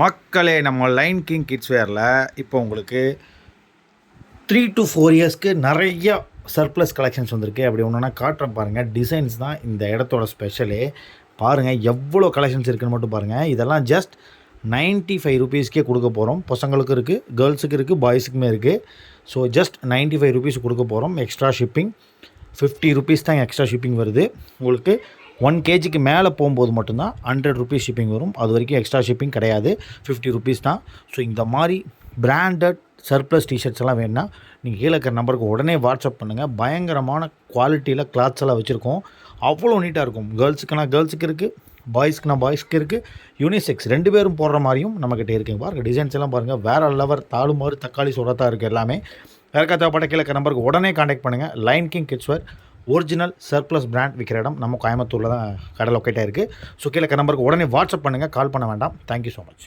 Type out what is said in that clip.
மக்களே, நம்ம line king kids வேரில் இப்போ உங்களுக்கு 3 to 4 இயர்ஸ்க்கு நிறைய சர்ப்ளஸ் கலெக்ஷன்ஸ் வந்திருக்கு. அப்படி ஒன்றுனா காட்டுறேன் பாருங்கள். டிசைன்ஸ் தான் இந்த இடத்தோட ஸ்பெஷலே. பாருங்கள் எவ்வளோ கலெக்ஷன்ஸ் இருக்குதுன்னு மட்டும் பாருங்கள். இதெல்லாம் ஜஸ்ட் 95 ருபீஸ்க்கே கொடுக்க போகிறோம். பசங்களுக்கும் இருக்குது, கேர்ள்ஸுக்கு இருக்குது, பாய்ஸுக்குமே இருக்குது. ஸோ ஜஸ்ட் 95 ருபீஸ் கொடுக்க போகிறோம். எக்ஸ்ட்ரா ஷிப்பிங் 50 ருபீஸ் தான் எக்ஸ்ட்ரா ஷிப்பிங் வருது. உங்களுக்கு 1 kgக்கு மேலே போகும்போது மட்டும்தான் 100 ருபீஸ் ஷிப்பிங் வரும். அது வரைக்கும் எக்ஸ்ட்ரா ஷிப்பிங் கிடையாது, 50 ருபீஸ் தான். ஸோ இந்த மாதிரி பிராண்டட் சர்ப்ளஸ் டிஷர்ட்ஸ் எல்லாம் வேணுன்னா நீங்கள் கீழே இருக்கிற நம்பருக்கு உடனே வாட்ஸ்அப் பண்ணுங்கள். பயங்கரமான குவாலிட்டியில் கிளாத்ஸ் எல்லாம் வச்சுருக்கோம். அவ்வளோ நீட்டாக இருக்கும். கேர்ள்ஸுக்குனா கேர்ள்ஸுக்கு இருக்குது, பாய்ஸ்க்குனா பாய்ஸ்க்கு இருக்குது, யூனிசெக்ஸ் 2 பேரும் போடுற மாதிரியும் நம்மக்கிட்ட இருக்குங்க. பாருங்கள் டிசைன்ஸ் எல்லாம் பாருங்கள், வேறு லெவர் தாளுமாறு தக்காளி சுடத்தான் இருக்குது எல்லாமே. யாருக்கா தேவைப்பட்ட கீழே இருக்கிற நம்பருக்கு உடனே காண்டாக்ட் பண்ணுங்கள். லைன் கிங் கிட்ஸ் வேர் ஒரிஜினல் சர்ப்ளஸ் பிராண்ட் விற்கிற இடம் நம்ம கோயம்புத்தூரில் தான் கடை லொக்கேட்டாக இருக்குது. ஸோ கீழே இருக்கிற நம்பருக்கு உடனே வாட்ஸ்அப் பண்ணுங்கள், கால் பண்ண வேண்டாம். Thank you so much.